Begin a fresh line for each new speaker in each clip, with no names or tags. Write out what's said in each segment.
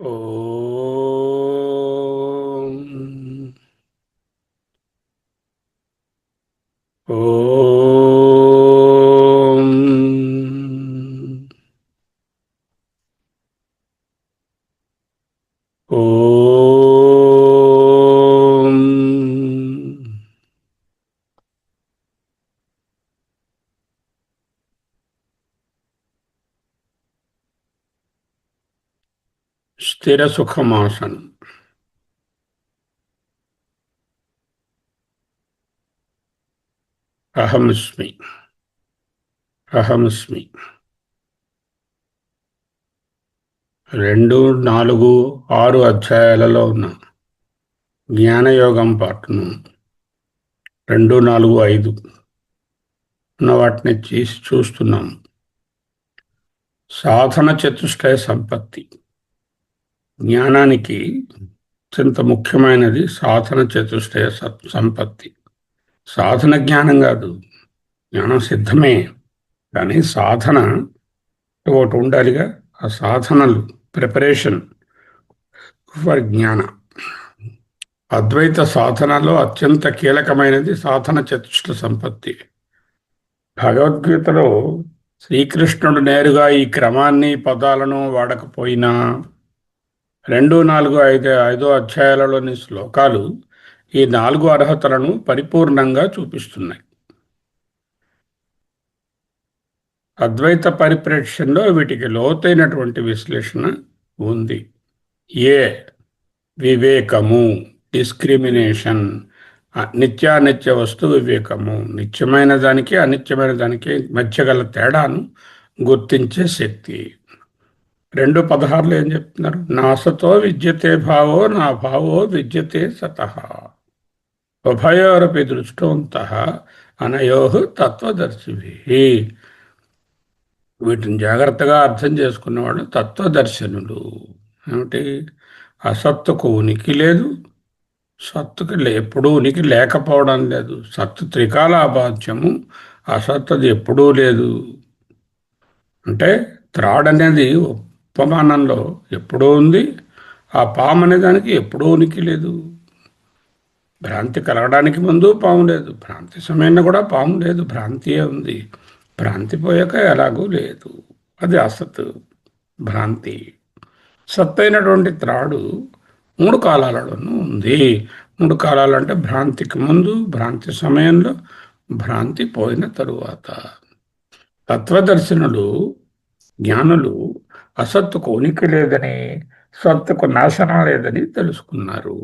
ఓం ఓం ఓం స్థిర సుఖమాసనం. అహమస్మి అహమస్మి 2, 4, 6 అధ్యాయాలలో ఉన్న జ్ఞానయోగం పాఠను 2, 4, 5 ఉన్న వాటిని చూస్తున్నాం. సాధన చతుష్టయ సంపత్తి. జ్ఞానానికి అత్యంత ముఖ్యమైనది సాధన చతుష్టయ సంపత్తి. సాధన జ్ఞానం కాదు, జ్ఞానం సిద్ధమే, కానీ సాధన ఒకటి ఉండాలిగా. ఆ సాధనలు ప్రిపరేషన్ ఫర్ జ్ఞాన. అద్వైత సాధనలో అత్యంత కీలకమైనది సాధన చతుష్ట సంపత్తి. భగవద్గీతలో శ్రీకృష్ణుడు నేరుగా ఈ క్రమాన్ని పదాలను వాడకపోయినా 2, 4, 5 అధ్యాయాలలోని శ్లోకాలు ఈ 4 అర్హతలను పరిపూర్ణంగా చూపిస్తున్నాయి. అద్వైత పరిప్రేక్ష్యంలో వీటికి లోతైనటువంటి విశ్లేషణ ఉంది. ఏ వివేకము, డిస్క్రిమినేషన్, నిత్యానిత్య వస్తు వివేకము, నిత్యమైన దానికి అనిత్యమైన దానికి మధ్య గల తేడాను గుర్తించే శక్తి. 2:16 ఏం చెప్తున్నారు? నాసతో విద్యతే భావో నా భావో విద్యతే సతః ఉభయోరపి దృష్టవంతః అనయో తత్వదర్శిభిః. వీటిని జాగ్రత్తగా అర్థం చేసుకున్నవాడు తత్వదర్శనులు. ఏమిటి? అసత్తుకు ఉనికి లేదు, సత్తుకి ఎప్పుడూ ఉనికి లేకపోవడం లేదు. సత్తు త్రికాలాబాధ్యము, అసత్తది ఎప్పుడూ లేదు. అంటే త్రాడ్ అనేది ఉపమానంలో ఎప్పుడూ ఉంది, ఆ పాము అనే దానికి ఎప్పుడూ ఉనికి లేదు. భ్రాంతి కలగడానికి ముందు పాము లేదు, భ్రాంతి సమయంలో కూడా పాము లేదు, భ్రాంతియే ఉంది. భ్రాంతి పోయాక ఎలాగూ లేదు. అది అసత్, భ్రాంతి. సత్తైనటువంటి త్రాడు 3 కాలాలలోనూ ఉంది. 3 కాలాలు అంటే భ్రాంతికి ముందు, భ్రాంతి సమయంలో, భ్రాంతి పోయిన తరువాత. తత్వదర్శనులు, జ్ఞానులు అసత్తుకు ఉనికి లేదని, సత్తుకు నాశనం లేదని తెలుసుకున్నారు.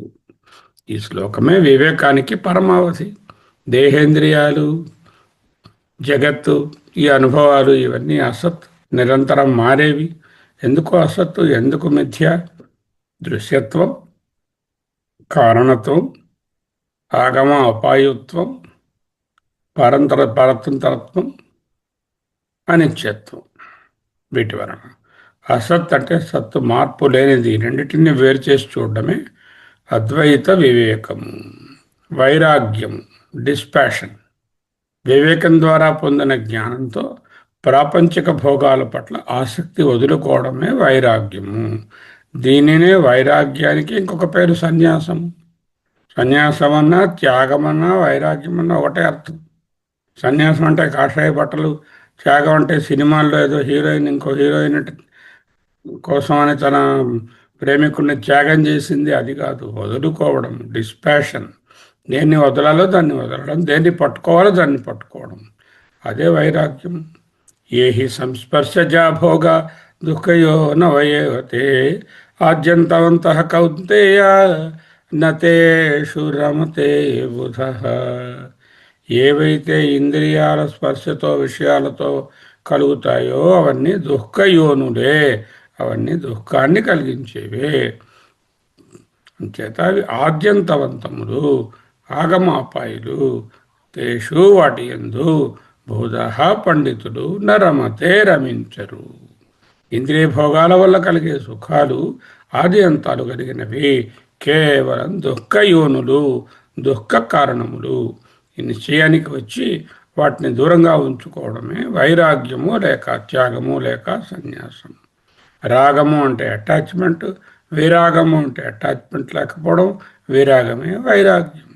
ఈ శ్లోకమే వివేకానికి పరమావధి. దేహేంద్రియాలు, జగత్తు, ఈ అనుభవాలు ఇవన్నీ అసత్, నిరంతరం మారేవి. ఎందుకు అసత్తు, ఎందుకు మిథ్య? దృశ్యత్వం, కారణత్వం, ఆగమ అపాయుత్వం, పరతంత్రత్వం, అనిత్యత్వం. వీటి వలన అసత్ అంటే సత్తు, మార్పు లేనిది. రెండింటిని వేరు చేసి చూడడమే అద్వైత వివేకము. వైరాగ్యం, డిస్పాషన్. వివేకం ద్వారా పొందిన జ్ఞానంతో ప్రాపంచిక భోగాల పట్ల ఆసక్తి వదులుకోవడమే వైరాగ్యము. దీనినే వైరాగ్యానికి ఇంకొక పేరు సన్యాసం. సన్యాసం అన్నా, త్యాగమన్నా, వైరాగ్యమన్నా ఒకటే అర్థం. సన్యాసం అంటే కాషాయ బట్టలు, త్యాగం అంటే సినిమాల్లో ఏదో హీరోయిన్ ఇంకో హీరోయిన్ కోసం అని తన ప్రేమికుడిని త్యాగం చేసింది, అది కాదు. వదులుకోవడం, డిస్పాషన్. దేన్ని వదలాలో దాన్ని వదలడం, దేన్ని పట్టుకోవాలో దాన్ని పట్టుకోవడం, అదే వైరాగ్యం. ఏ హి సంస్పర్శజా భోగ దుఃఖయో నవయేవతే ఆద్యంతవంతః కౌంతేయ నతేషు రమతే బుధః. ఏవైతే ఇంద్రియాల స్పర్శతో, విషయాలతో కలుగుతాయో అవన్నీ దుఃఖయోనులే, అవన్నీ దుఃఖాన్ని కలిగించేవే. అంచేత అవి ఆద్యంతవంతములు, ఆగమాపాయులు. తేషు వాటి యందు బోధ పండితులు నరమతే రమించరు. ఇంద్రియ భోగాల వల్ల కలిగే సుఖాలు ఆది అంతాలు కలిగినవి, కేవలం దుఃఖయోనులు, దుఃఖ కారణములు. ఈ నిశ్చయానికి వచ్చి వాటిని దూరంగా ఉంచుకోవడమే వైరాగ్యము లేక త్యాగము లేక సన్యాసం. రాగము అంటే అటాచ్మెంట్, విరాగము అంటే అటాచ్మెంట్ లేకపోవడం, విరాగమే వైరాగ్యం.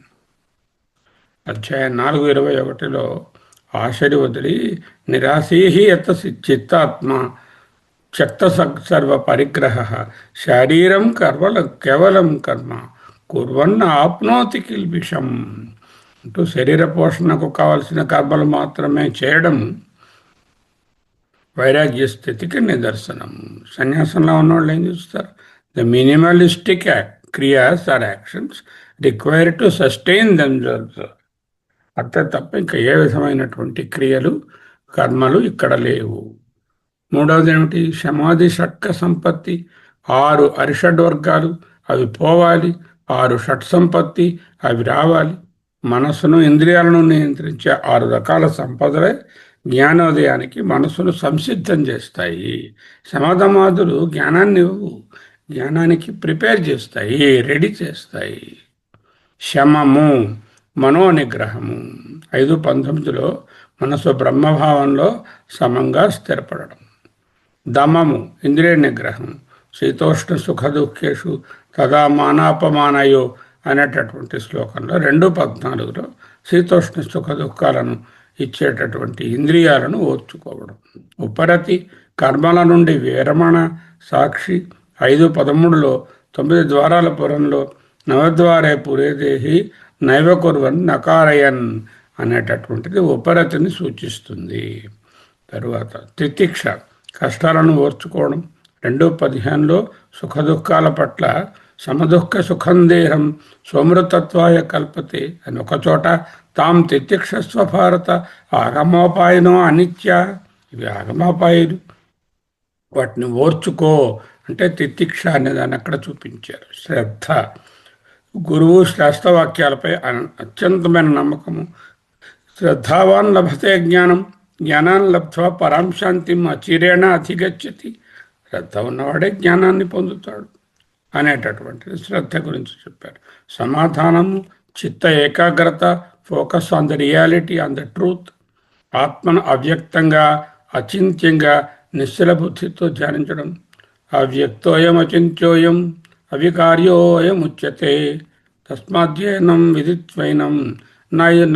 అధ్యాయం 4:21లో ఆశని వదిలి నిరాశీహి యత చిత్తాత్మ త్యక్త సర్వ పరిగ్రహ శారీరం కర్మల కేవలం కర్మ కుర్వన్న ఆప్నోతి కిల్బిషం అంటూ శరీర పోషణకు కావలసిన కర్మలు మాత్రమే చేయడం వైరాగ్య స్థితికి నిదర్శనం. సన్యాసంలో ఉన్నవాళ్ళు ఏం చూస్తారు? ద మినిమలిస్టిక్ క్రియాస్ or actions require to sustain themselves. అంతే తప్ప ఇంకా ఏ విధమైనటువంటి క్రియలు కర్మలు ఇక్కడ లేవు. మూడవది ఏమిటి? సమాధి షట్క సంపత్తి. 6 అరిషడ్ వర్గాలు అవి పోవాలి, 6 షట్ సంపత్తి అవి రావాలి. మనస్సును ఇంద్రియాలను నియంత్రించే 6 రకాల సంపదలే జ్ఞానోదయానికి మనస్సును సంసిద్ధం చేస్తాయి. సమాధమాదులు జ్ఞానాన్ని ఇవ్వు, జ్ఞానానికి ప్రిపేర్ చేస్తాయి, రెడీ చేస్తాయి. శమము, మనోనిగ్రహము. 5:19లో మనసు బ్రహ్మభావంలో సమంగా స్థిరపడడం. దమము, ఇంద్రియ నిగ్రహం. శీతోష్ణ సుఖ దుఃఖేషు తదా మానాపమానయో అనేటటువంటి శ్లోకంలో 2:14లో శీతోష్ణ సుఖ దుఃఖాలను ఇచ్చేటటువంటి ఇంద్రియాలను ఓర్చుకోవడం. ఉపరతి, కర్మల నుండి విరమణ. సాక్షి 5:13లో 9 ద్వారాల పురంలో నవద్వారే పురేదేహి నైవ కుర్వన్ నకారయన్ అనేటటువంటిది ఉపరతిని సూచిస్తుంది. తరువాత తితిక్ష, కష్టాలను ఓర్చుకోవడం. 2:15లో సుఖదుఖాల పట్ల సమదుఃఖ సుఖం దేహం సోమృతత్వాయ కల్పతే అని ఒకచోట తాం తితిక్షస్వ భారత ఆగమోపాయనో అనిత్య. ఇవి ఆగమోపాయాలు, వాటిని ఓర్చుకో అంటే తితిక్ష అనేదాన్ని అక్కడ చూపించారు. శ్రద్ధ, గురువు శాస్త్రవాక్యాలపై అత్యంతమైన నమ్మకము. శ్రద్ధావాన్ లభతే జ్ఞానం, జ్ఞానాన్ని లబ్ధ్వా పరాం శాంతిం అచిరేణ అధిగచ్చతి. శ్రద్ధ ఉన్నవాడే జ్ఞానాన్ని పొందుతాడు అనేటటువంటిది శ్రద్ధ గురించి చెప్పారు. సమాధానము, చిత్త ఏకాగ్రత, focus on the reality, on the truth. ఆత్మను అవ్యక్తంగా, అచింత్యంగా, నిశ్చల బుద్ధితో ధ్యానించడం. అవ్యక్తోయం అచింత్యోయం అవికార్యోయం ఉచ్యతే తస్మాధ్యయనం విదిత్వైనం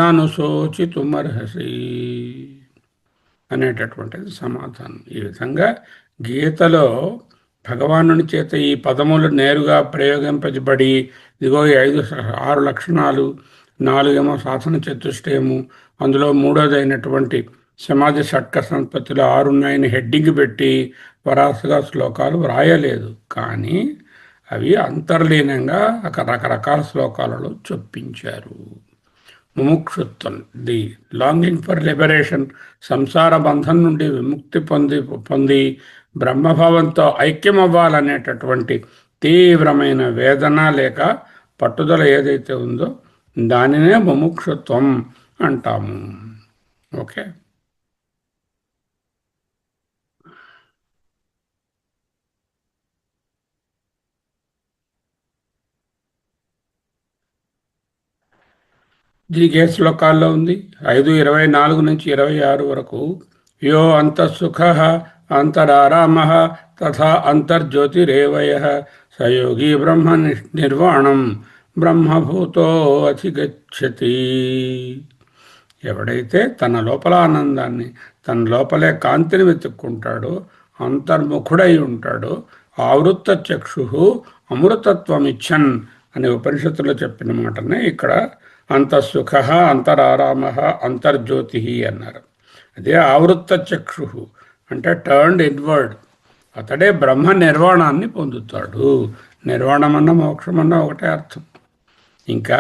నాను శోచితుమర్హసి అనేటటువంటిది సమాధానం. ఈ విధంగా గీతలో భగవానుని చేత ఈ పదములు నేరుగా ప్రయోగింపబడి ఇదిగో 6 లక్షణాలు, 4 సాధన చతుష్టయము, అందులో 3వదైనటువంటి సమాధి షట్క సంపత్తిలో 6 ఉన్నాయని హెడ్డింగ్ పెట్టి వరాసగా శ్లోకాలు వ్రాయలేదు. కానీ అవి అంతర్లీనంగా రకరకాల శ్లోకాలలో చొప్పించారు. ముముక్షుత్వం, ది లాంగింగ్ ఫర్ లిబరేషన్, సంసార బంధం నుండి విముక్తి పొంది బ్రహ్మభావంతో ఐక్యమవ్వాలనేటటువంటి తీవ్రమైన వేదన లేక పట్టుదల ఏదైతే ఉందో దానినే ముముక్షుత్వం అంటాము. ఓకే. జీకే శ్లోకాల్లో ఉంది. 5:24 నుంచి 26 వరకు. యో అంతఃసుఖ అంతరారామ తథా అంతర్జ్యోతిరేవయ సయోగి బ్రహ్మ నిర్వాణం బ్రహ్మభూతో అధిగచ్చతి. ఎవడైతే తన లోపల ఆనందాన్ని, తన లోపలే కాంతిని వెతుక్కుంటాడో, అంతర్ముఖుడై ఉంటాడో, ఆవృత్త చక్షు అమృతత్వమిచ్చన్ అనే ఉపనిషత్తులో చెప్పిన మాటనే ఇక్కడ అంతఃసుఖ అంతరారామ అంతర్జ్యోతి అన్నారు. అదే ఆవృత్త చక్షు అంటే టర్న్డ్ ఇన్వర్డ్. అతడే బ్రహ్మ నిర్వాణాన్ని పొందుతాడు. నిర్వాణమన్న మోక్షమన్న ఒకటే అర్థం. ఇంకా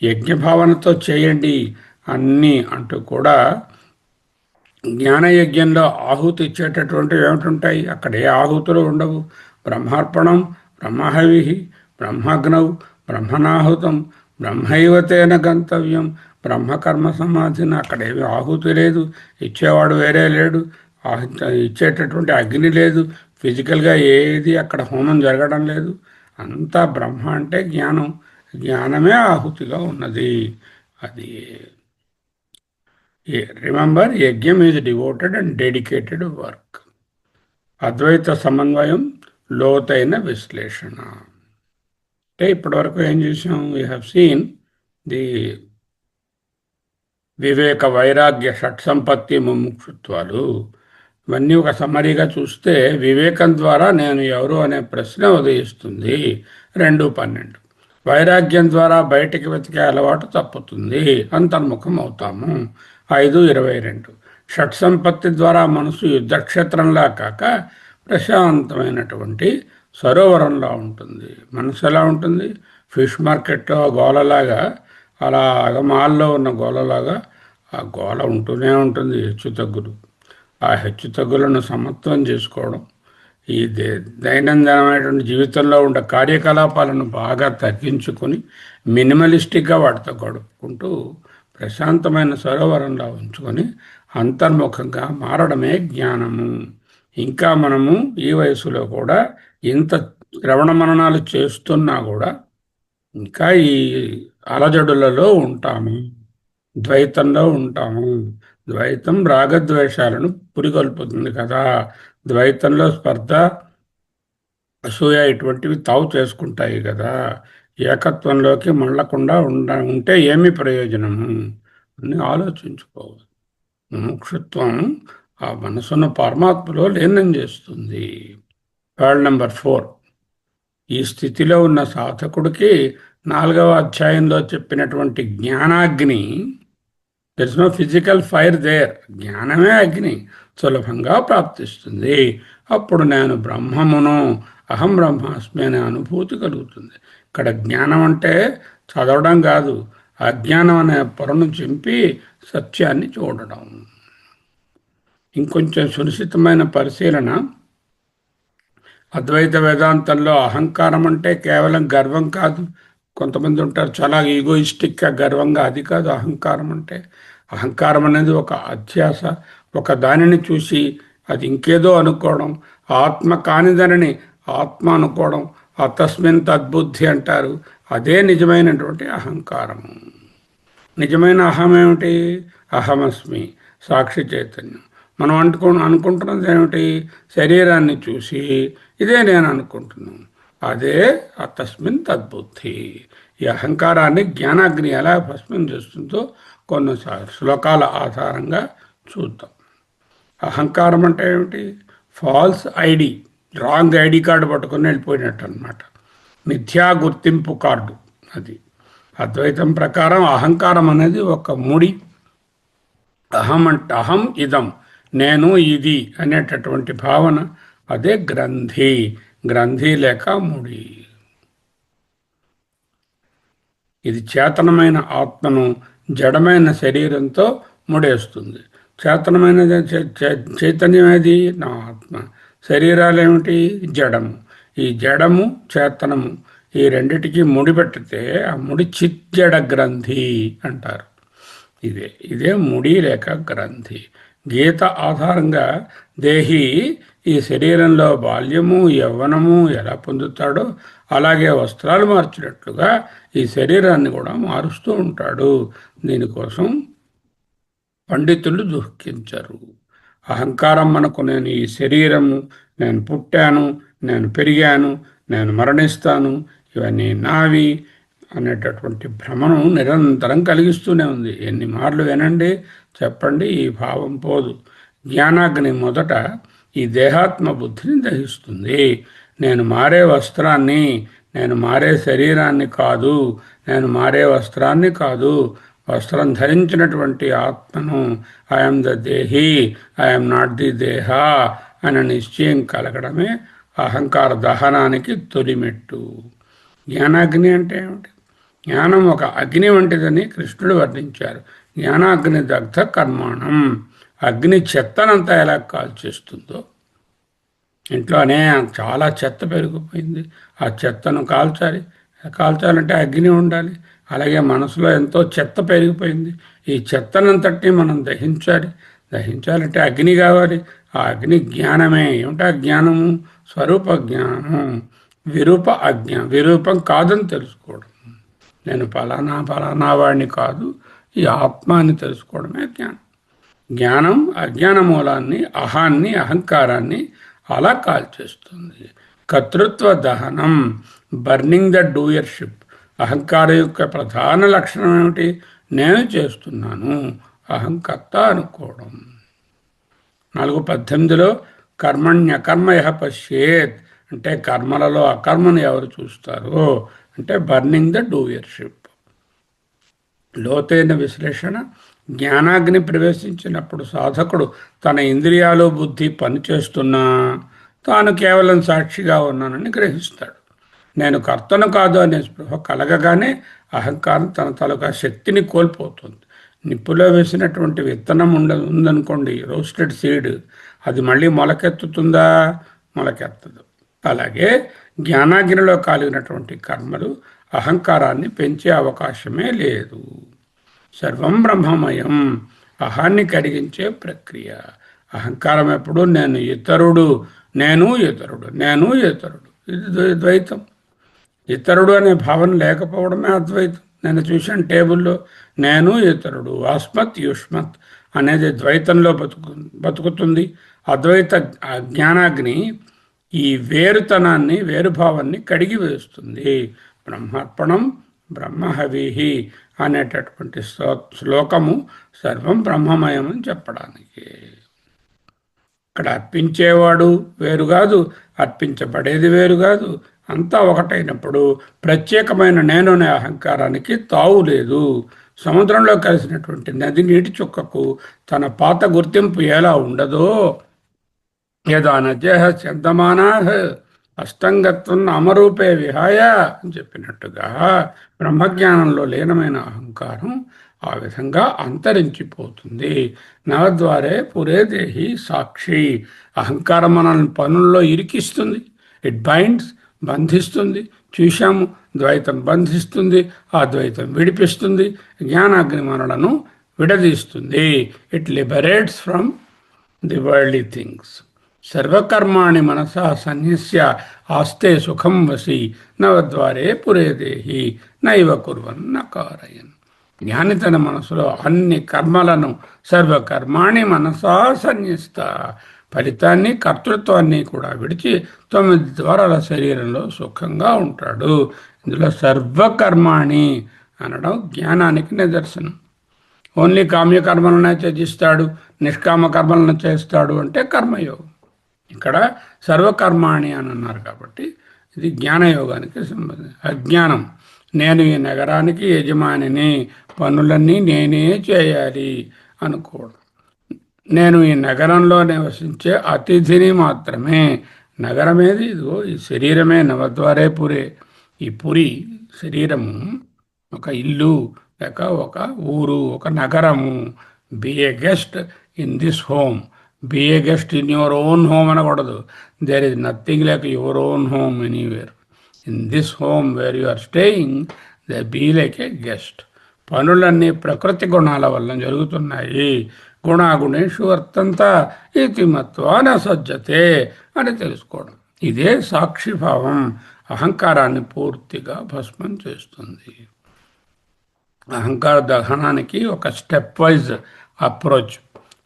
యజ్ఞభావనతో చేయండి అన్నీ అంటూ కూడా జ్ఞానయజ్ఞంలో ఆహుతి ఇచ్చేటటువంటివి ఏమిటుంటాయి? అక్కడ ఏ ఆహుతులు ఉండవు. బ్రహ్మార్పణం, బ్రహ్మహవి, బ్రహ్మగ్నౌ, బ్రహ్మనాహుతం, బ్రహ్మైవతేన గంతవ్యం, బ్రహ్మకర్మ సమాధిని. అక్కడేమి ఆహుతి లేదు, ఇచ్చేవాడు వేరే లేడు, ఇచ్చేటటువంటి అగ్ని లేదు, ఫిజికల్గా ఏది అక్కడ హోమం జరగడం లేదు. అంతా బ్రహ్మ అంటే జ్ఞానం, జ్ఞానమే ఆహుతిగా ఉన్నది. అది రిమెంబర్, యజ్ఞం is devoted and dedicated work. అద్వైత సమన్వయం లోతైన విశ్లేషణ. అంటే ఇప్పటివరకు ఏం చేసాం? వీ హ్యావ్ సీన్ ది వివేక వైరాగ్య షట్సంపత్తి ముముక్షుత్వాలు. ఇవన్నీ ఒక సమ్మరీగా చూస్తే వివేకం ద్వారా నేను ఎవరు అనే ప్రశ్న ఉదయిస్తుంది 2:12. వైరాగ్యం ద్వారా బయటికి వెతికే అలవాటు తప్పుతుంది, అంతర్ముఖం అవుతాము 5:22. షట్సంపత్తి ద్వారా మనసు యుద్ధక్షేత్రంలా కాక ప్రశాంతమైనటువంటి సరోవరంలా ఉంటుంది. మనసు ఎలా ఉంటుంది? ఫిష్ మార్కెట్లో గోలలాగా, అలాగ మాల్లో ఉన్న గోలలాగా ఆ గోల ఉంటూనే ఉంటుంది. హెచ్చుతగ్గులు, ఆ హెచ్చుతగ్గులను సమత్వం చేసుకోవడం, ఈ దైనందినమైనటువంటి జీవితంలో ఉండే కార్యకలాపాలను బాగా తగ్గించుకొని మినిమలిస్టిక్గా వాటితో గడుపుకుంటూ ప్రశాంతమైన సరోవరంలో ఉంచుకొని అంతర్ముఖంగా మారడమే జ్ఞానము. ఇంకా మనము ఈ వయసులో కూడా ఇంత శ్రవణ మననాలు చేస్తున్నా కూడా ఇంకా ఈ అలజడులలో ఉంటాము, ద్వైతంలో ఉంటాము. ద్వైతం రాగద్వేషాలను పురికొల్పుతుంది కదా. ద్వైతంలో స్పర్ధ, అసూయ ఇటువంటివి తావు చేసుకుంటాయి కదా. ఏకత్వంలోకి మళ్ళకుండా ఉంటే ఏమి ప్రయోజనము అని ఆలోచించుకోవాలి. ముముక్షుత్వం ఆ మనసును పరమాత్మలో లీనం చేస్తుంది. Point number 4. ఈ స్థితిలో ఉన్న సాధకుడికి 4వ అధ్యాయంలో చెప్పినటువంటి జ్ఞానాగ్ని, there is no physical fire there, జ్ఞానమే అగ్ని సులభంగా ప్రాప్తిస్తుంది. అప్పుడు నేను బ్రహ్మమును, అహం బ్రహ్మాస్మి అనే అనుభూతి కలుగుతుంది. ఇక్కడ జ్ఞానం అంటే చదవడం కాదు, అజ్ఞానం అనే పొరను చింపి సత్యాన్ని చూడడం. ఇంకొంచెం సునిశ్చితమైన పరిశీలన, అద్వైత వేదాంతంలో అహంకారం అంటే కేవలం గర్వం కాదు. కొంతమంది ఉంటారు చాలా ఈగోయిస్టిక్గా గర్వంగా, అది కాదు అహంకారం అంటే. అహంకారం అనేది ఒక అధ్యాస, ఒక దానిని చూసి అది ఇంకేదో అనుకోవడం, ఆత్మ కానిదానిని ఆత్మ అనుకోవడం, తస్మిన్ తద్బుద్ధి అంటారు. అదే నిజమైనటువంటి అహంకారము. నిజమైన అహం ఏమిటి? అహమస్మి, సాక్షి చైతన్యం. మనం అనుకుంటున్నది ఏమిటి? శరీరాన్ని చూసి ఇదే నేను అనుకుంటున్నాను, అదే తస్మిన్ తద్బుద్ధి. ఈ అహంకారాన్ని జ్ఞానాగ్ని ఎలా భస్మం చేస్తుందో కొన్ని శ్లోకాల ఆధారంగా చూద్దాం. అహంకారం అంటే ఏమిటి? False ID, wrong ID card పట్టుకొని వెళ్ళిపోయినట్టు అనమాట. మిథ్యా గుర్తింపు కార్డు అది. అద్వైతం ప్రకారం అహంకారం అనేది ఒక ముడి. అహం ఇదం, నేను ఇది అనేటటువంటి భావన, అదే గ్రంథి. గ్రంథి లేక ముడి. ఇది చేతనమైన ఆత్మను జడమైన శరీరంతో ముడేస్తుంది. చేతనమైన చైతన్యం ఏది? నా ఆత్మ. శరీరాలు ఏమిటి? జడము. ఈ జడము చేతనము ఈ రెండిటికి ముడిపెట్టితే ఆ ముడి చిజ్జడ గ్రంథి అంటారు. ఇదే ముడి లేక గ్రంథి. గీత ఆధారంగా దేహి ఈ శరీరంలో బాల్యము యవ్వనము ఎలా పొందుతాడో అలాగే వస్త్రాలు మార్చినట్లుగా ఈ శరీరాన్ని కూడా మారుస్తూ ఉంటాడు. దీనికోసం పండితులు దుఃఖించరు. అహంకారం మనకు నేను ఈ శరీరము, నేను పుట్టాను, నేను పెరిగాను, నేను మరణిస్తాను, ఇవన్నీ నావి అనేటటువంటి భ్రమను నిరంతరం కలిగిస్తూనే ఉంది. ఎన్ని మార్లు వినండి, చెప్పండి, ఈ భావం పోదు. జ్ఞానాగ్ని మొదట ఈ దేహాత్మ బుద్ధిని దహిస్తుంది. నేను మారే వస్త్రాన్ని, నేను మారే శరీరాన్ని కాదు, నేను మారే వస్త్రాన్ని కాదు, వస్త్రం ధరించినటువంటి ఆత్మను, ఐఎమ్ ద దేహి, ఐఎమ్ నాట్ ది దేహ అనే నిశ్చయం కలగడమే అహంకార దహనానికి తొలిమెట్టు. జ్ఞానాగ్ని అంటే ఏమిటి? జ్ఞానం ఒక అగ్ని వంటిదని కృష్ణుడు వర్ణించారు. జ్ఞానాగ్ని దగ్ధ కర్మాణం. అగ్ని చెత్తనంతా ఎలా కాల్చేస్తుందో, ఇంట్లోనే చాలా చెత్త పెరిగిపోయింది, ఆ చెత్తను కాల్చాలంటే అగ్ని ఉండాలి. అలాగే మనసులో ఎంతో చెత్త పెరిగిపోయింది, ఈ చెత్తనంతటినీ మనం దహించాలంటే అగ్ని కావాలి. ఆ అగ్ని జ్ఞానమే. ఏమిటా జ్ఞానము? స్వరూప జ్ఞానము. విరూపం కాదని తెలుసుకోవడం. నేను ఫలానా వాడిని కాదు, ఈ ఆత్మ అని తెలుసుకోవడమే జ్ఞానం. జ్ఞానం అజ్ఞాన మూలాన్ని, అహాన్ని, అహంకారాన్ని అలా కాల్చేస్తుంది. కర్తృత్వ దహనం, బర్నింగ్ ద డూయర్షిప్. అహంకారం యొక్క ప్రధాన లక్షణం ఏమిటి? నేను చేస్తున్నాను, అహంకర్త అనుకోవడం. 4:18లో కర్మణ్యకర్మ యః పశ్యేత్ అంటే కర్మలలో అకర్మను ఎవరు చూస్తారో అంటే బర్నింగ్ ద డూయర్షిప్. లోతైన విశ్లేషణ. జ్ఞానాగ్ని ప్రవేశించినప్పుడు సాధకుడు తన ఇంద్రియాలు బుద్ధి పనిచేస్తున్నా తాను కేవలం సాక్షిగా ఉన్నానని గ్రహిస్తాడు. నేను కర్తను కాదు అనే స్పృహ కలగగానే అహంకారం తన తాలూకా శక్తిని కోల్పోతుంది. నిప్పులో వేసినటువంటి విత్తనం ఉందనుకోండి, రోస్టెడ్ సీడ్, అది మళ్ళీ మొలకెత్తుతుందా? మొలకెత్తదు. అలాగే జ్ఞానాగ్నిలో కాలినటువంటి కర్మలు అహంకారాన్ని పెంచే అవకాశమే లేదు. సర్వం బ్రహ్మమయం, అహాన్ని కరిగించే ప్రక్రియ. అహంకారం ఎప్పుడు నేను ఇతరుడు, నేను ఇతరుడు, నేను ఇతరుడు, ఇది ద్వైతం. ఇతరుడు అనే భావన లేకపోవడమే అద్వైతం. నేను చూశాను టేబుల్లో, నేను ఇతరుడు, అస్మత్ యుష్మత్ అనేది ద్వైతంలో బతుకుతుంది. అద్వైత జ్ఞానాగ్ని ఈ వేరుతనాన్ని, వేరుభావాన్ని కడిగి వేస్తుంది. బ్రహ్మార్పణం బ్రహ్మహవిహి అనేటటువంటి శ్లోకము సర్వం బ్రహ్మమయం అని చెప్పడానికి. ఇక్కడ అర్పించేవాడు వేరు కాదు, అర్పించబడేది వేరు కాదు, అంతా ఒకటైనప్పుడు ప్రత్యేకమైన నేనునే అహంకారానికి తావు లేదు. సముద్రంలో కలిసినటువంటి నది నీటి చుక్కకు తన పాత గుర్తింపు ఎలా ఉండదో, యదా నద్యః చందమానాః అష్టంగత్వం అమరూపే విహాయ అని చెప్పినట్టుగా బ్రహ్మజ్ఞానంలో లీనమైన అహంకారం ఆ విధంగా అంతరించిపోతుంది. నవద్వారే పురే దేహి సాక్షి. అహంకారం మనల్ని పనుల్లో ఇరికిస్తుంది. ఇట్ బైండ్స్, బంధిస్తుంది. చూశాము, ద్వైతం బంధిస్తుంది, ఆ ద్వైతం విడిపిస్తుంది. జ్ఞానాగ్ని మనలను విడదీస్తుంది. It liberates from the worldly things. సర్వకర్మాణి మనసా సన్యస్య ఆస్తే సుఖం వసి నవద్వారే పురే దేహి నైవ కుర్వన్న కారయన్. జ్ఞాని తన మనసులో అన్ని కర్మలను సర్వకర్మాణి మనసా సన్యస్త, ఫలితాన్ని కర్తృత్వాన్ని కూడా విడిచి 9 ద్వారాల శరీరంలో సుఖంగా ఉంటాడు. ఇందులో సర్వకర్మాణి అనడం జ్ఞానానికి నిదర్శనం. ఓన్లీ కామ్యకర్మలనే త్యజిస్తాడు, నిష్కామ కర్మలను చేస్తాడు అంటే కర్మయోగం. ఇక్కడ సర్వకర్మాణి అని అన్నారు కాబట్టి ఇది జ్ఞానయోగానికి సంబంధించి. అజ్ఞానం, నేను ఈ నగరానికి యజమానిని, పనులన్నీ నేనే చేయాలి అనుకోవడం. నేను ఈ నగరంలో నివసించే అతిథిని మాత్రమే. నగరమేది? ఇదిగో ఈ శరీరమే. నవద్వారే పురే. ఈ పురి శరీరము ఒక ఇల్లు, లేక ఒక ఊరు, ఒక నగరము. Be a guest in this home. Be a guest in your own home అనకూడదు. There is nothing like your own home anywhere. In this home where you are staying they be like a guest. పనులన్నీ ప్రకృతి గుణాల వల్ల జరుగుతున్నాయి. గుణాగుణేషు వర్తంత ఇతి మత్వా న సజ్జతే అని తెలుసుకోవడం. ఇదే సాక్షిభావం అహంకారాన్ని పూర్తిగా భస్మం చేస్తుంది. అహంకార దహనానికి ఒక స్టెప్ వైజ్ అప్రోచ్.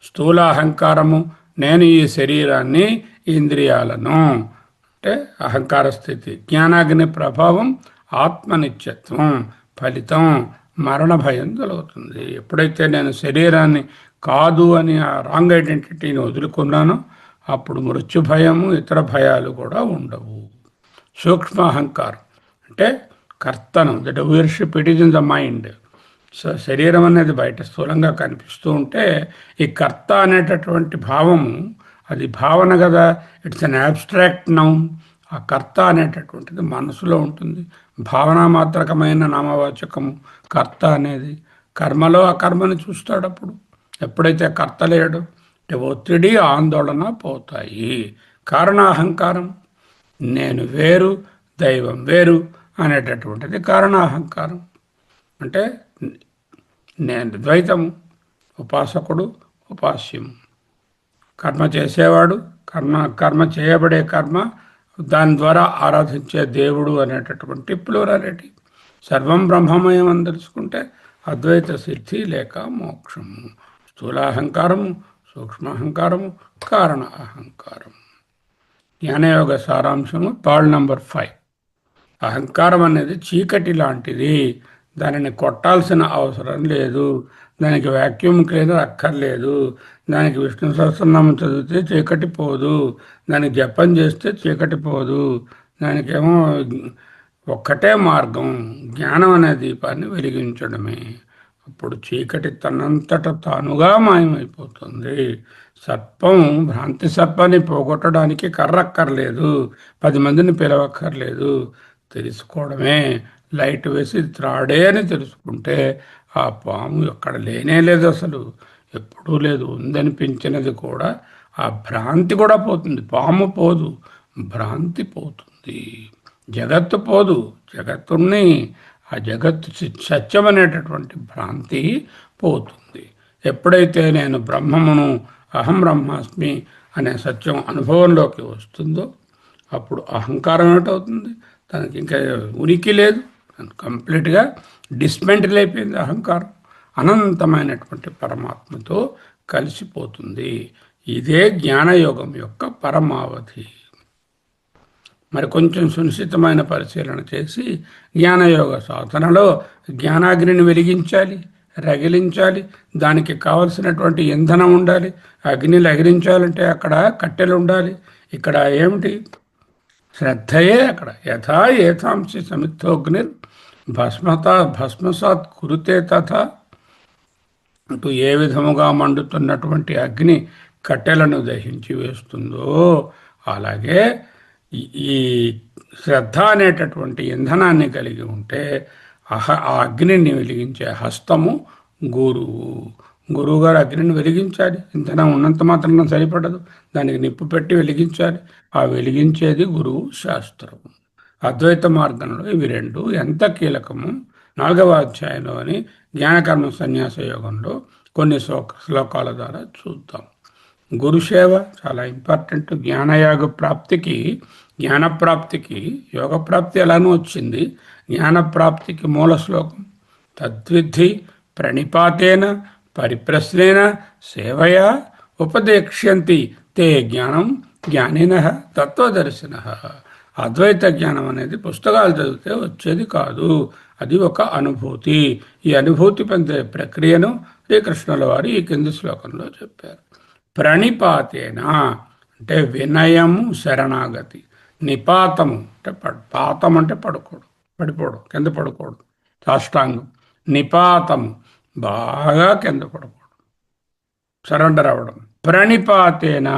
స్థూల అహంకారము, నేను ఈ శరీరాన్ని, ఇంద్రియాలను అంటే అహంకార స్థితి. జ్ఞానాగ్ని ప్రభావం ఆత్మనిత్యత్వం, ఫలితం మరణ భయం కలుగుతుంది. ఎప్పుడైతే నేను శరీరాన్ని కాదు అని ఆ రాంగ్ ఐడెంటిటీని వదులుకున్నానో అప్పుడు మృత్యు భయము, ఇతర భయాలు కూడా ఉండవు. సూక్ష్మ అహంకారం అంటే కర్తనం, the doership, it is in the mind. So శరీరం అనేది బయట స్థూలంగా కనిపిస్తూ ఉంటే ఈ కర్త అనేటటువంటి భావము అది భావన కదా, ఇట్స్ అన్ అబ్స్ట్రాక్ట్ నౌన్. ఆ కర్త అనేటటువంటిది మనసులో ఉంటుంది. భావన మాత్రకమైన నామవాచకము కర్త అనేది. కర్మలో ఆ కర్మని చూస్తాడప్పుడు. ఎప్పుడైతే కర్త లేడు ఒత్తిడి, ఆందోళన పోతాయి. కారణ అహంకారం, నేను వేరు, దైవం వేరు అనేటటువంటిది కారణ అహంకారం. అంటే నేను ద్వైతము, ఉపాసకుడు, ఉపాస్యము, కర్మ చేసేవాడు, కర్మ చేయబడే కర్మ, దాని ద్వారా ఆరాధించే దేవుడు అనేటటువంటి ప్లూరాలిటీ. సర్వం బ్రహ్మమయం అని తెలుసుకుంటే అద్వైత సిద్ధి లేక మోక్షము. స్థూల అహంకారము, సూక్ష్మ అహంకారము, కారణ అహంకారం. జ్ఞానయోగ సారాంశము పాల్ నంబర్ 5. అహంకారం అనేది చీకటి లాంటిది. దానిని కొట్టాల్సిన అవసరం లేదు. దానికి వాక్యూమ్ క్లీనర్ అక్కర్లేదు. దానికి విష్ణు సహస్రనామం చదివితే చీకటి పోదు. దానికి జపం చేస్తే చీకటి పోదు. దానికేమో ఒక్కటే మార్గం, జ్ఞానం అనే దీపాన్ని వెలిగించడమే. అప్పుడు చీకటి తనంతట తానుగా మాయమైపోతుంది. సర్పం, భ్రాంతి సర్పాన్ని పోగొట్టడానికి కర్రక్కర్లేదు, 10 మందిని పిలవక్కర్లేదు. తెలుసుకోవడమే. లైట్ వేసి త్రాడే అని తెలుసుకుంటే ఆ పాము ఎక్కడ లేనే లేదు, అసలు ఎప్పుడూ లేదు. ఉందనిపించినది కూడా, ఆ భ్రాంతి కూడా పోతుంది. పాము పోదు, భ్రాంతి పోతుంది. జగత్తు పోదు, జగత్తుని, ఆ జగత్తు సత్యమనేటటువంటి భ్రాంతి పోతుంది. ఎప్పుడైతే నేను బ్రహ్మమును, అహం బ్రహ్మాస్మి అనే సత్యం అనుభవంలోకి వస్తుందో అప్పుడు అహంకారం ఏమిటవుతుంది? తనకి ఇంకా ఉనికి లేదు, కంప్లీట్గా డిస్మెంటల్ అయిపోయింది అహంకారం. అనంతమైనటువంటి పరమాత్మతో కలిసిపోతుంది. ఇదే జ్ఞానయోగం యొక్క పరమావధి. మరి కొంచెం సునిశ్చితమైన పరిశీలన చేసి జ్ఞానయోగ సాధనలో జ్ఞానాగ్నిని వెలిగించాలి, రగిలించాలి. దానికి కావలసినటువంటి ఇంధనం ఉండాలి. అగ్నిని రగిలించాలంటే అక్కడ కట్టెలు ఉండాలి. ఇక్కడ ఏమిటి? శ్రద్ధయే అక్కడ. యథా ఏతాంసి సమిత్తోగ్నిర్ భస్మసాత్ కురుతే తథా. అటు ఏ విధముగా మండుతున్నటువంటి అగ్ని కట్టెలను దహించి వేస్తుందో అలాగే ఈ శ్రద్ధ అనేటటువంటి ఇంధనాన్ని కలిగి ఉంటే ఆ అగ్నిని వెలిగించే హస్తము గురువు. గురువుగారు అగ్నిని వెలిగించాలి. ఇంధనం ఉన్నంత మాత్రం సరిపడదు, దానికి నిప్పు పెట్టి వెలిగించాలి. ఆ వెలిగించేది గురువు శాస్త్రం. అద్వైత మార్గంలో ఇవి రెండు ఎంత కీలకము 4వ అధ్యాయంలోని జ్ఞానకర్మ సన్యాస యోగంలో కొన్ని శ్లోకాల ద్వారా చూద్దాం. గురుసేవ చాలా ఇంపార్టెంట్. జ్ఞానయోగ ప్రాప్తికి, జ్ఞానప్రాప్తికి యోగ ప్రాప్తి ఎలానూ వచ్చింది. జ్ఞానప్రాప్తికి మూల శ్లోకం తద్విద్ధి ప్రణిపాతేన పరిప్రశ్నేన సేవయా ఉపదేక్ష్యంతి తే జ్ఞానం జ్ఞానిన తత్వదర్శిన. అద్వైత జ్ఞానం అనేది పుస్తకాలు చదివితే వచ్చేది కాదు, అది ఒక అనుభూతి. ఈ అనుభూతి పొందే ప్రక్రియను శ్రీకృష్ణుల వారు ఈ కింది శ్లోకంలో చెప్పారు. ప్రణిపాతేన అంటే వినయము, శరణాగతి. నిపాతము అంటే పాతం అంటే పడిపోవడం, కింద పడుకోవడం, సాష్టాంగం. నిపాతము బాగా కింద పడుకోవడం, సరెండర్ అవ్వడం. ప్రణిపాతేన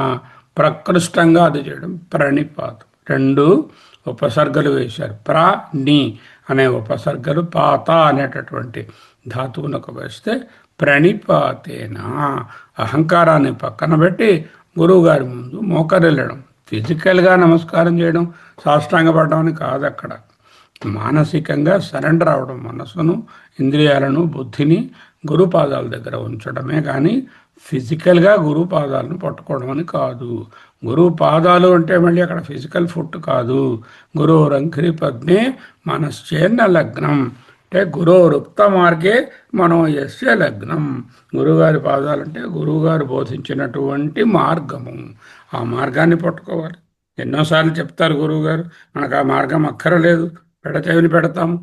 ప్రకృష్టంగా అది చేయడం ప్రణిపాతం. 2 ఉపసర్గలు వేశారు. ని అనే ఉపసర్గలు పాత అనేటటువంటి ధాతువునకు వేస్తే ప్రణిపాతేన. అహంకారాన్ని పక్కన పెట్టి గురువుగారి ముందు మోకరిల్లడం, ఫిజికల్గా నమస్కారం చేయడం, సాష్టాంగపడడం అని కాదు. అక్కడ మానసికంగా సరెండర్ అవడం, మనసును, ఇంద్రియాలను, బుద్ధిని గురుపాదాల దగ్గర ఉంచడమే కానీ ఫిజికల్గా గురువు పాదాలను పట్టుకోవడం అని కాదు. గురువు పాదాలు అంటే మళ్ళీ అక్కడ ఫిజికల్ ఫుట్ కాదు. గురువు రంఖ్రి పద్మే మనశ్చేన్న లగ్నం అంటే గురోరుక్త మార్గే మనం యస్య లగ్నం. గురువుగారి పాదాలంటే గురువుగారు బోధించినటువంటి మార్గము. ఆ మార్గాన్ని పట్టుకోవాలి. ఎన్నోసార్లు చెప్తారు గురువుగారు, మనకు ఆ మార్గం అక్కరలేదు, పెడచెవిని పెడతాము.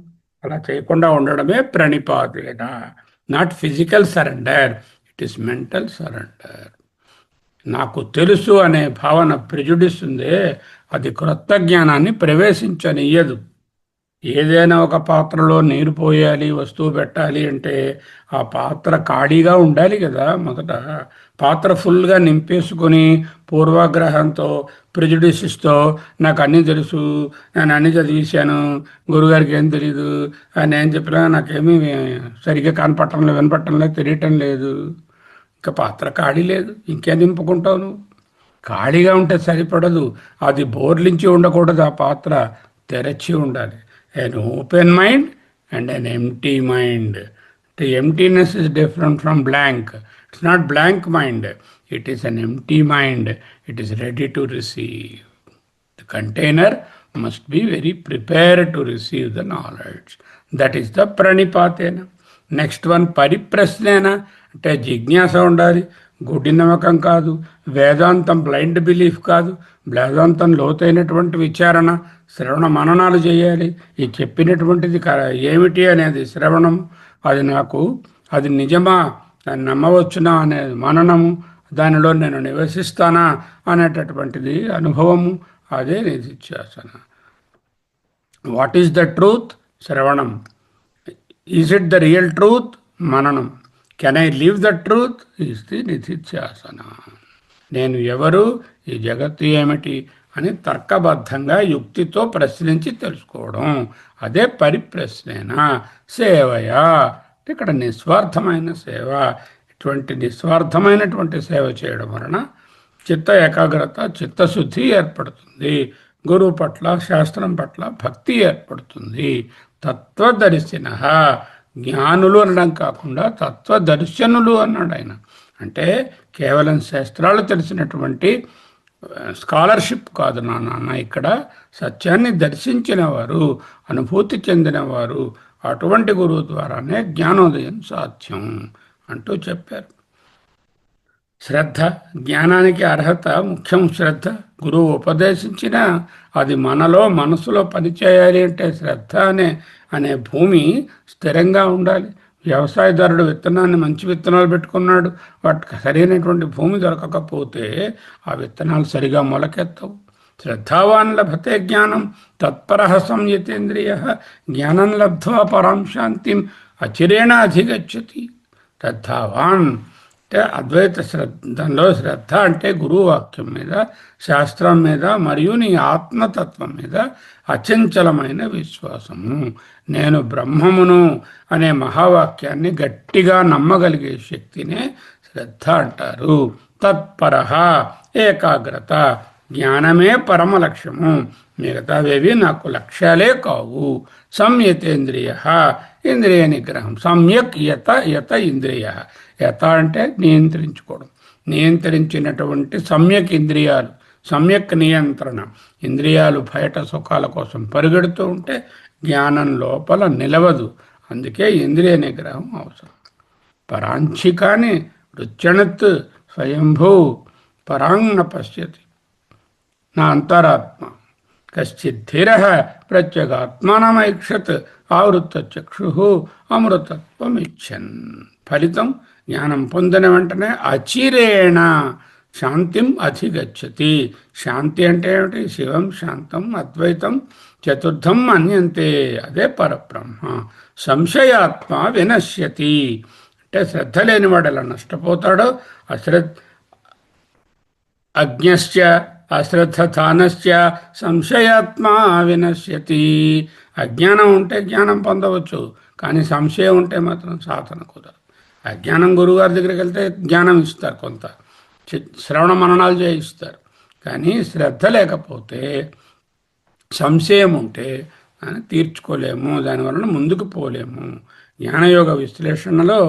అలా చేయకుండా ఉండడమే ప్రణిపాతేన. Not physical surrender, it is mental surrender. నాకు తెలుసు అనే భావన ప్రిజుడిస్ ఉందే, అది క్రొత్త జ్ఞానాన్ని ప్రవేశించనియ్యదు. ఏదైనా ఒక పాత్రలో నీరు పోయాలి, వస్తువు పెట్టాలి అంటే ఆ పాత్ర ఖాళీగా ఉండాలి కదా. మొదట పాత్ర ఫుల్గా నింపేసుకొని పూర్వాగ్రహంతో, ప్రిజుడిసిస్తో నాకు అన్నీ తెలుసు, నేను అన్నీ చదివేశాను, గురుగారికి ఏం తెలీదు, ఆయన ఏం చెప్పినా నాకేమీ సరిగ్గా కనపట్టడం లేదు, వినపట్టడం లేదు, తెలియటం లేదు, ఇంకా పాత్ర ఖాళీ లేదు, ఇంకే నింపుకుంటావు నువ్వు? ఖాళీగా ఉంటే సరిపడదు, అది బోర్లించి ఉండకూడదు. ఆ పాత్ర తెరచి ఉండాలి. An open mind and an empty mind. The emptiness is different from blank. It's not blank mind. It is an empty mind. It is ready to receive. The container must be very prepared to receive the knowledge. That is the pranipatena. Next one, pariprasnena. అంటే జిజ్ఞాస ఉండాలి. గుడ్డి నమ్మకం కాదు, వేదాంతం blind belief కాదు, వేదాంతం లోతైనటువంటి విచారణ, శ్రవణ మననాలు చేయాలి. ఈ చెప్పినటువంటిది ఏమిటి అనేది శ్రవణం, అది నాకు అది నిజమా, దాన్ని నమ్మవచ్చునా అనే మననము, దానిలో నేను నివసిస్తానా అనేటటువంటిది అనుభవము, అదే నిధిధ్యాసన. What is the truth? శ్రవణం. Is it the real truth? మననం. Can I live the truth? Is the నిధిధ్యాసన. నేను ఎవరు, ఈ జగత్తు ఏమిటి అని తర్కబద్ధంగా యుక్తితో ప్రశ్నించి తెలుసుకోవడం, అదే పరిప్రశ్నేనా సేవయా. ఇక్కడ నిస్వార్థమైన సేవ. ఇటువంటి నిస్వార్థమైనటువంటి సేవ చేయడం వలన చిత్త ఏకాగ్రత, చిత్తశుద్ధి ఏర్పడుతుంది. గురువు పట్ల, శాస్త్రం పట్ల భక్తి ఏర్పడుతుంది. తత్వదర్శిన, జ్ఞానులు అనడం కాకుండా తత్వదర్శనులు అన్నాడు ఆయన. అంటే కేవలం శాస్త్రాలు తెలిసినటువంటి స్కాలర్షిప్ కాదు నాన్న, ఇక్కడ సత్యాన్ని దర్శించిన వారు, అనుభూతి చెందినవారు, అటువంటి గురువు ద్వారానే జ్ఞానోదయం సాధ్యం అంటూ చెప్పారు. శ్రద్ధ, జ్ఞానానికి అర్హత ముఖ్యం. శ్రద్ధ గురువు ఉపదేశించిన అది మనలో మనసులో పనిచేయాలి అంటే శ్రద్ధ అనే భూమి స్థిరంగా ఉండాలి. వ్యవసాయదారుడు విత్తనాన్ని మంచి విత్తనాలు పెట్టుకున్నాడు, వాటికి సరైనటువంటి భూమి దొరకకపోతే ఆ విత్తనాలు సరిగా మొలకెత్తవు. శ్రద్ధావాన్ లభతే జ్ఞానం తత్పర సంయతేంద్రియ జ్ఞానం లబ్ధ్వా పరాం శాంతిం అచిరేణ అధిగచ్చతి. శ్రద్ధావాన్ అంటే అద్వైత శ్రద్ధలో శ్రద్ధ అంటే గురువు వాక్యం మీద, శాస్త్రం మీద మరియు నీ ఆత్మతత్వం మీద అచంచలమైన విశ్వాసము. నేను బ్రహ్మమును అనే మహావాక్యాన్ని గట్టిగా నమ్మగలిగే శక్తినే శ్రద్ధ అంటారు. తత్పరః ఏకాగ్రత, జ్ఞానమే పరమ లక్ష్యము, మిగతావేవి నాకు లక్ష్యాలే కావు. సంయతేంద్రియ, ఇంద్రియ నిగ్రహం. సమ్యక్ యత ఇంద్రియ. యత అంటే నియంత్రించుకోవడం, నియంత్రించినటువంటి సమ్యక్ ఇంద్రియాలు, సమ్యక్ నియంత్రణ. ఇంద్రియాలు బయట సుఖాల కోసం పరిగెడుతూ ఉంటే జ్ఞానం లోపల నిలవదు. అందుకే ఇంద్రియ నిగ్రహం అవసరం. పరాంచికాని రుచణత్ స్వయంభూ పరాంగ పశ్యతి నా అంతరాత్మ కశ్చిద్ధీర ప్రత్యేగాత్మానమైక్షత్ ఆవృత చక్షు అమృతత్వమిచ్చన్. ఫలితం జ్ఞానం పొందిన వెంటనే అచిరేణ శాంతిం అధిగచ్చతి. శాంతి అంటే ఏమిటి? శివం శాంతం అద్వైతం చతుర్థం అన్యంతే, అదే పరబ్రహ్మ. సంశయాత్మ వినశ్యతి అంటే శ్రద్ధ లేనివాడు ఎలా నష్టపోతాడో, అజ్ఞశ్చ అశ్రద్ధతానశ్చ సంశయాత్మ వినశ్యతి. అజ్ఞానం ఉంటే జ్ఞానం పొందవచ్చు, కానీ సంశయం ఉంటే మాత్రం సాధన కుదరదు. అజ్ఞానం గురువుగారి దగ్గరికి వెళ్తే జ్ఞానం ఇస్తారు, కొంత శ్రవణ మననాలు చేయిస్తారు, కానీ శ్రద్ధ లేకపోతే, సంశయం ఉంటే తీర్చుకోలేము, దానివలన ముందుకు పోలేము. జ్ఞానయోగ విశ్లేషణలో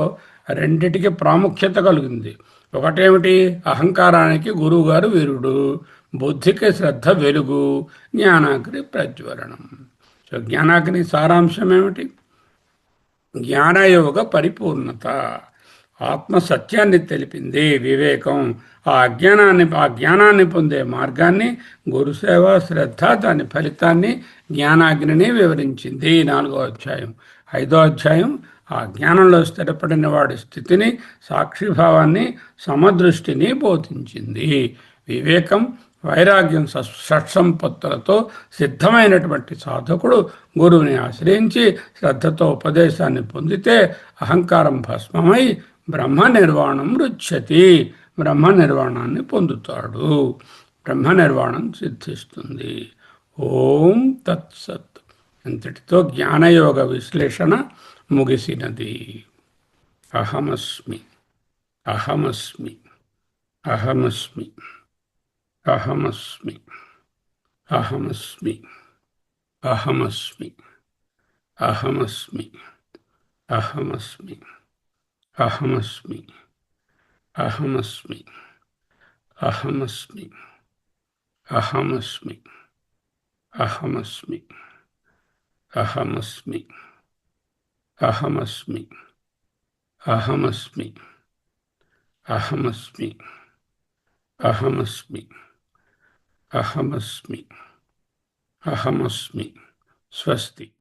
రెండిటికి ప్రాముఖ్యత కలిగింది. ఒకటేమిటి? అహంకారానికి గురువుగారు వీరుడు, బుద్ధికి శ్రద్ధ వెలుగు, జ్ఞానాగ్ని ప్రజ్వలనం. సో జ్ఞానాగ్ని సారాంశం ఏమిటి? జ్ఞానయోగ పరిపూర్ణత, ఆత్మ సత్యాన్ని తెలిపింది వివేకం. ఆ జ్ఞానాన్ని పొందే మార్గాన్ని గురుసేవ, శ్రద్ధ, దాని ఫలితాన్ని జ్ఞానాగ్నిని వివరించింది 4వ అధ్యాయం. 5వ అధ్యాయం ఆ జ్ఞానంలో స్థిరపడిన వాడి స్థితిని, సాక్షిభావాన్ని, సమదృష్టిని బోధించింది. వివేకం, వైరాగ్యం, షట్సంపత్తులతో సిద్ధమైనటువంటి సాధకుడు గురువుని ఆశ్రయించి శ్రద్ధతో ఉపదేశాన్ని పొందితే అహంకారం భస్మమై బ్రహ్మ నిర్వాణం రుచ్యతి, బ్రహ్మ నిర్వాణాన్ని పొందుతాడు, బ్రహ్మ నిర్వాణం సిద్ధిస్తుంది. ఓం తత్సత్. ఇంతటితో జ్ఞానయోగ విశ్లేషణ ముగిసినది. అహమస్మి అహమస్మి అహమస్మి అహమస్మి అహమస్మి అహమస్మి అహమస్మి అహమస్మి అహమస్మి అహమస్మి అహమస్మి అహమస్మి అహమస్మి అహమస్మి అహమస్మి అహమస్మి అహమస్మి, అహమస్మి, అహమస్మి, అహమస్మి. స్వస్తి.